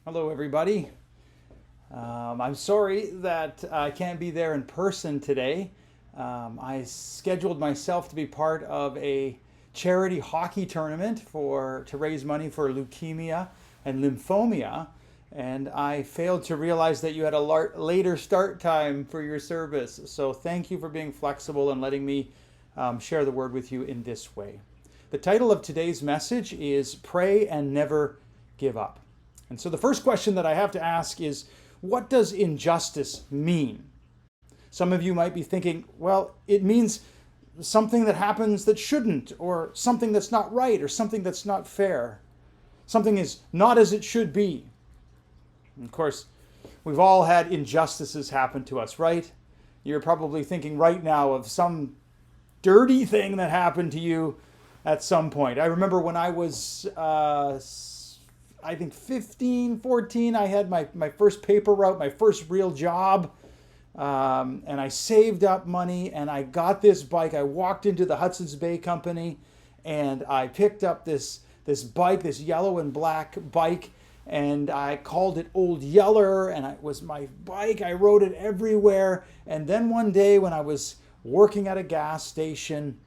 Hello, everybody. I'm sorry that I can't be there in person today. I scheduled myself to be part of a charity hockey tournament to raise money for leukemia and lymphomia, and I failed to realize that you had a later start time for your service. So thank you for being flexible and letting me share the word with you in this way. The title of today's message is Pray and Never Give Up. And so the first question that I have to ask is, what does injustice mean? Some of you might be thinking, well, it means something that happens that shouldn't, or something that's not right, or something that's not fair. Something is not as it should be. And of course, we've all had injustices happen to us, right? You're probably thinking right now of some dirty thing that happened to you at some point. I remember when I was I think 15, 14, I had my first paper route, my first real job. And I saved up money and I got this bike. I walked into the Hudson's Bay Company and I picked up this bike, this yellow and black bike, and I called it Old Yeller, and it was my bike. I rode it everywhere. And then one day when I was working at a gas station,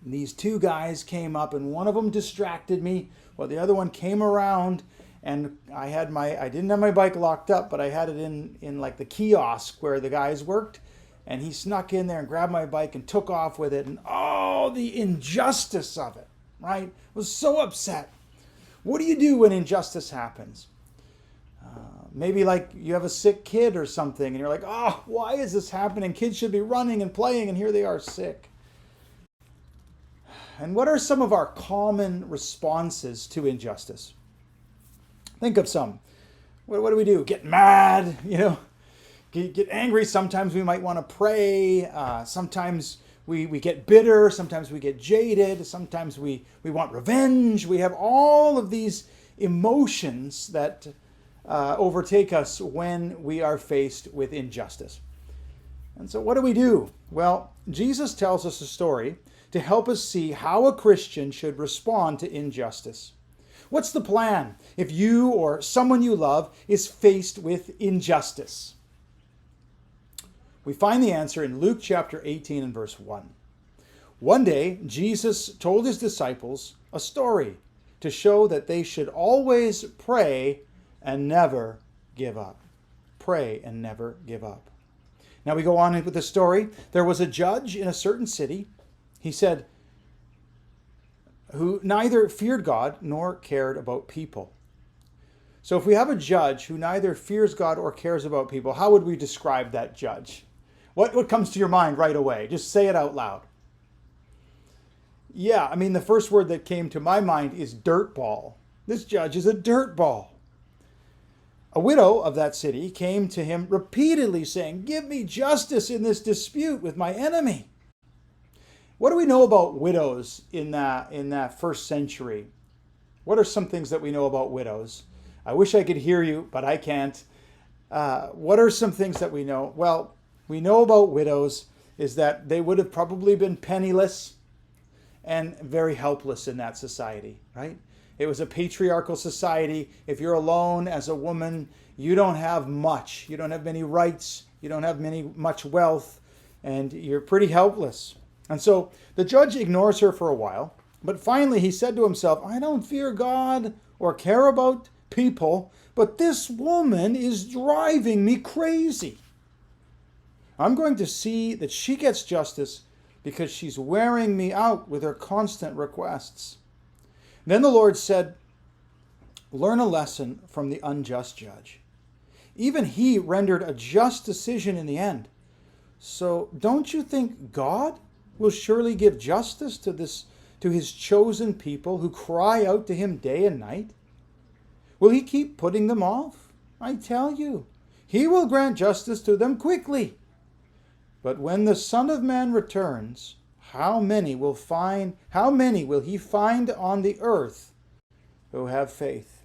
these two guys came up and one of them distracted me. Well, the other one came around and I didn't have my bike locked up, but I had it in like the kiosk where the guys worked. And he snuck in there and grabbed my bike and took off with it. And oh, the injustice of it, right? I was so upset. What do you do when injustice happens? Maybe like you have a sick kid or something and you're like, oh, why is this happening? Kids should be running and playing and here they are sick. And what are some of our common responses to injustice? Think of some. What do we do? Get mad, get angry. Sometimes we might want to pray. Sometimes we get bitter. Sometimes we get jaded. Sometimes we want revenge. We have all of these emotions that overtake us when we are faced with injustice. And so what do we do? Well, Jesus tells us a story to help us see how a Christian should respond to injustice. What's the plan if you or someone you love is faced with injustice? We find the answer in Luke chapter 18 and verse 1. One day, Jesus told his disciples a story to show that they should always pray and never give up. Pray and never give up. Now we go on with the story. There was a judge in a certain city, he said, who neither feared God nor cared about people. So if we have a judge who neither fears God or cares about people, how would we describe that judge? What comes to your mind right away? Just say it out loud. Yeah, the first word that came to my mind is dirtball. This judge is a dirtball. A widow of that city came to him repeatedly saying, "Give me justice in this dispute with my enemy." What do we know about widows in that first century? What are some things that we know about widows? I wish I could hear you, but I can't. What are some things that we know? Well, we know about widows is that they would have probably been penniless and very helpless in that society, right? It was a patriarchal society. If you're alone as a woman, you don't have much. You don't have many rights. You don't have much wealth, and you're pretty helpless. And so the judge ignores her for a while, but finally he said to himself, I don't fear God or care about people, but this woman is driving me crazy. I'm going to see that she gets justice because she's wearing me out with her constant requests. Then the Lord said, learn a lesson from the unjust judge. Even he rendered a just decision in the end. So don't you think God will surely give justice to his chosen people who cry out to him day and night? Will he keep putting them off? I tell you, he will grant justice to them quickly. But when the Son of Man returns, how many will he find on the earth who have faith?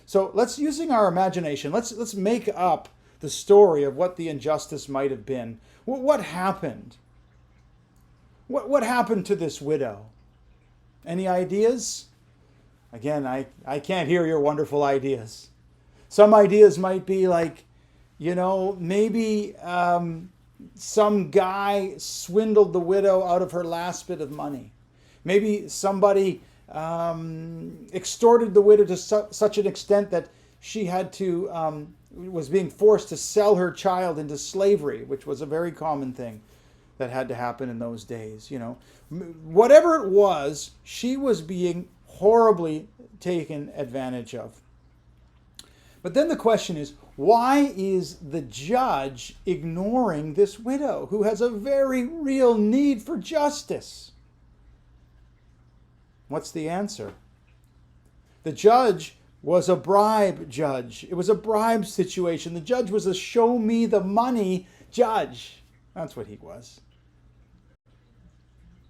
So using our imagination, let's make up the story of what the injustice might have been. What happened? What happened to this widow? Any ideas? Again, I can't hear your wonderful ideas. Some ideas might be like, maybe some guy swindled the widow out of her last bit of money. Maybe somebody extorted the widow to such an extent that she had to, was being forced to sell her child into slavery, which was a very common thing that had to happen in those days. Whatever it was, she was being horribly taken advantage of. But then the question is, why is the judge ignoring this widow who has a very real need for justice? What's the answer? The judge was a bribe judge. It was a bribe situation. The judge was a show me the money judge. That's what he was.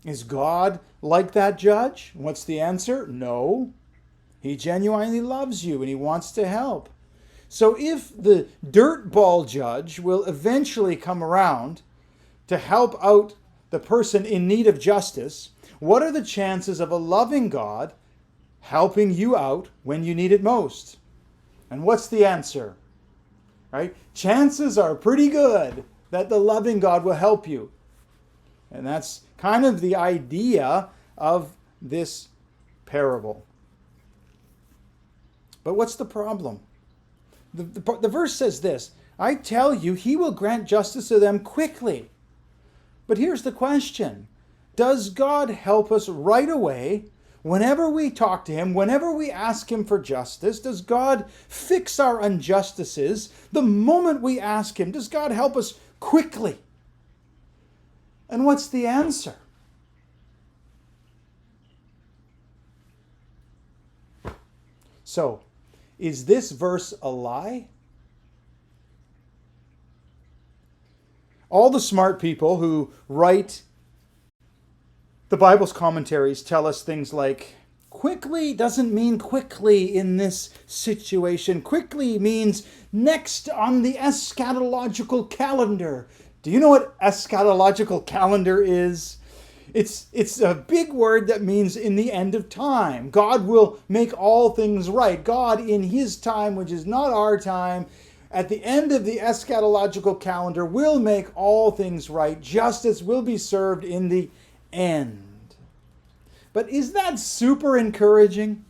Is God like that judge? What's the answer? No. He genuinely loves you and he wants to help. So if the dirtball judge will eventually come around to help out the person in need of justice, what are the chances of a loving God helping you out when you need it most? And what's the answer? Right? Chances are pretty good that the loving God will help you. And that's kind of the idea of this parable. But what's the problem? The verse says this, I tell you, he will grant justice to them quickly. But here's the question. Does God help us right away whenever we talk to him, whenever we ask him for justice? Does God fix our injustices the moment we ask him? Does God help us quickly? And what's the answer? So, is this verse a lie? All the smart people who write the Bible's commentaries tell us things like, quickly doesn't mean quickly in this situation. Quickly means next on the eschatological calendar. Do you know what eschatological calendar is? It's a big word that means in the end of time. God will make all things right. God in his time, which is not our time, at the end of the eschatological calendar will make all things right. Justice will be served in the end. But is that super encouraging?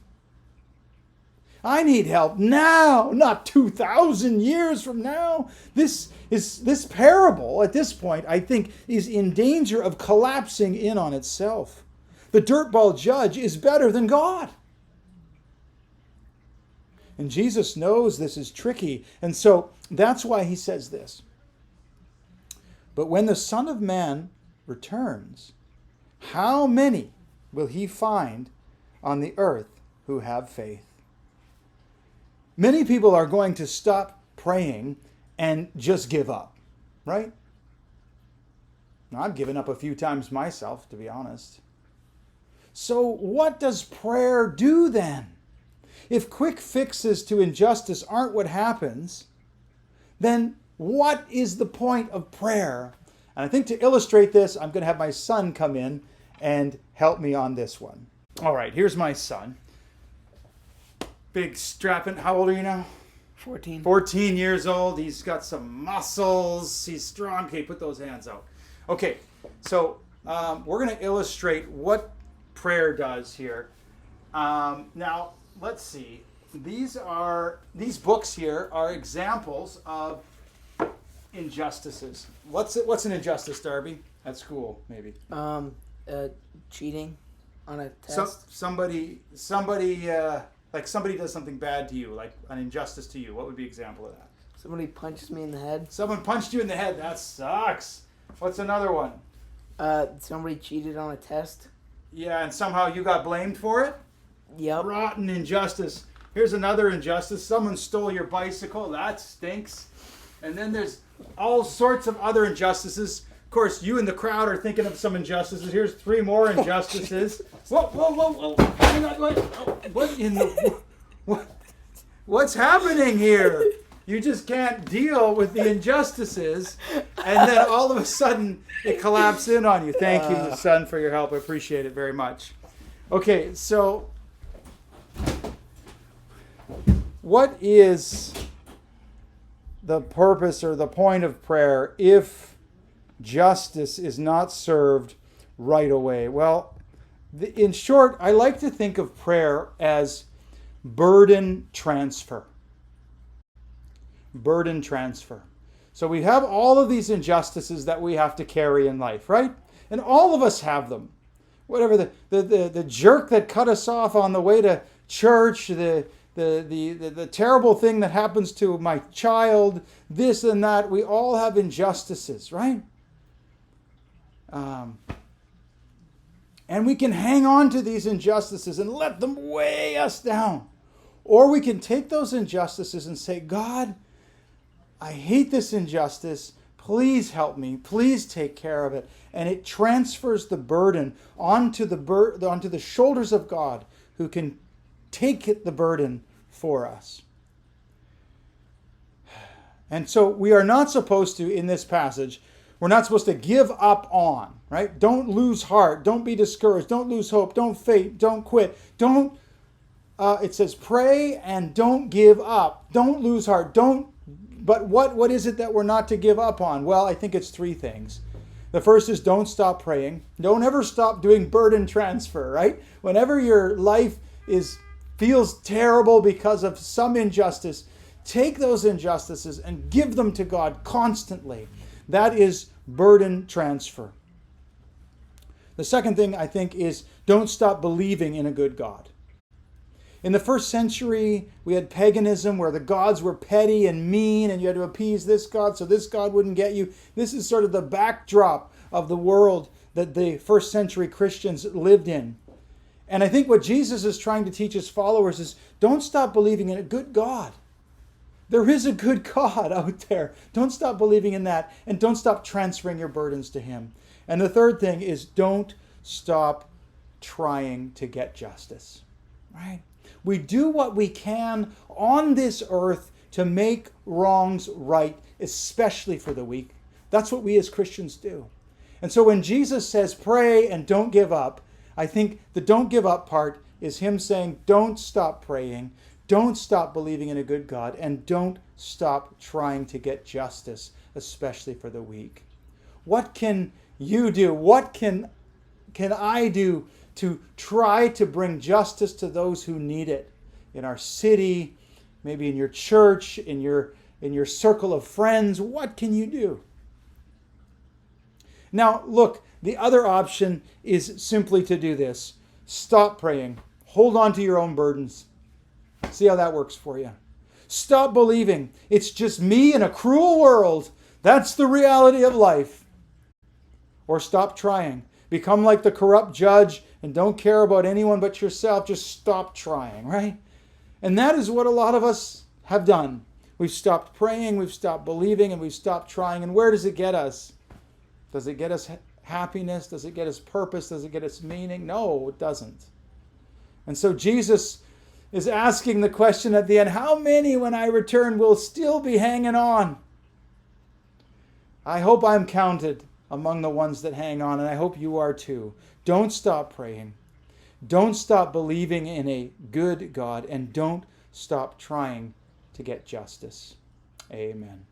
I need help now, not 2,000 years from now. This parable at this point, I think, is in danger of collapsing in on itself. The dirtball judge is better than God. And Jesus knows this is tricky, and so that's why he says this. But when the Son of Man returns, how many will he find on the earth who have faith? Many people are going to stop praying and just give up, right? Now, I've given up a few times myself, to be honest. So what does prayer do then? If quick fixes to injustice aren't what happens, then what is the point of prayer? And I think to illustrate this, I'm going to have my son come in and help me on this one. All right, here's my son. Big strapping. How old are you now? 14. 14 years old. He's got some muscles. He's strong. Okay, put those hands out. Okay, so we're going to illustrate what prayer does here. Now, let's see. These books here are examples of injustices. What's an injustice, Darby? At school, maybe. Cheating on a test. Somebody like somebody does something bad to you, like an injustice to you. What would be an example of that? Somebody punches me in the head. Someone punched you in the head. That sucks. What's another one? Somebody cheated on a test. Yeah, and somehow you got blamed for it? Yep. Rotten injustice. Here's another injustice. Someone stole your bicycle. That stinks. And then there's all sorts of other injustices. Of course, you in the crowd are thinking of some injustices. Here's 3 more injustices. Whoa. Hang on. What in the... What's happening here? You just can't deal with the injustices. And then all of a sudden, it collapses in on you. Thank you, son, for your help. I appreciate it very much. Okay, so what is the purpose or the point of prayer if justice is not served right away? Well, in short, I like to think of prayer as burden transfer. Burden transfer. So we have all of these injustices that we have to carry in life, right? And all of us have them. Whatever the jerk that cut us off on the way to church, the terrible thing that happens to my child, this and that, we all have injustices, right? And we can hang on to these injustices and let them weigh us down. Or we can take those injustices and say, God, I hate this injustice. Please help me. Please take care of it. And it transfers the burden onto the shoulders of God, who can take the burden for us. And so we are not supposed to, in this passage, we're not supposed to give up on, right? Don't lose heart. Don't be discouraged. Don't lose hope. Don't faint. Don't quit. It says pray and don't give up. Don't lose heart. But what is it that we're not to give up on? Well, I think it's three things. The first is don't stop praying. Don't ever stop doing burden transfer, right? Whenever your life feels terrible because of some injustice, take those injustices and give them to God constantly. That is burden transfer. The second thing, I think, is don't stop believing in a good God. In the first century, we had paganism where the gods were petty and mean, and you had to appease this god so this god wouldn't get you. This is sort of the backdrop of the world that the first century Christians lived in. And I think what Jesus is trying to teach his followers is don't stop believing in a good God. There is a good God out there. Don't stop believing in that, and don't stop transferring your burdens to him. And the third thing is don't stop trying to get justice, right? We do what we can on this earth to make wrongs right, especially for the weak. That's what we as Christians do. And so when Jesus says pray and don't give up, I think the don't give up part is him saying don't stop praying, don't stop believing in a good God, and don't stop trying to get justice, especially for the weak. What can you do? What can I do to try to bring justice to those who need it in our city, maybe in your church, in your circle of friends? What can you do? Now, look, the other option is simply to do this. Stop praying. Hold on to your own burdens. See how that works for you. Stop believing it's just me in a cruel world. That's the reality of life. Or stop trying. Become like the corrupt judge and don't care about anyone but yourself. Just stop trying, right? And that is what a lot of us have done. We've stopped praying, we've stopped believing, and we've stopped trying. And where does it get us? Does it get us happiness? Does it get us purpose? Does it get us meaning? No, it doesn't. And so Jesus is asking the question at the end, how many when I return will still be hanging on? I hope I'm counted among the ones that hang on, and I hope you are too. Don't stop praying. Don't stop believing in a good God, and don't stop trying to get justice. Amen.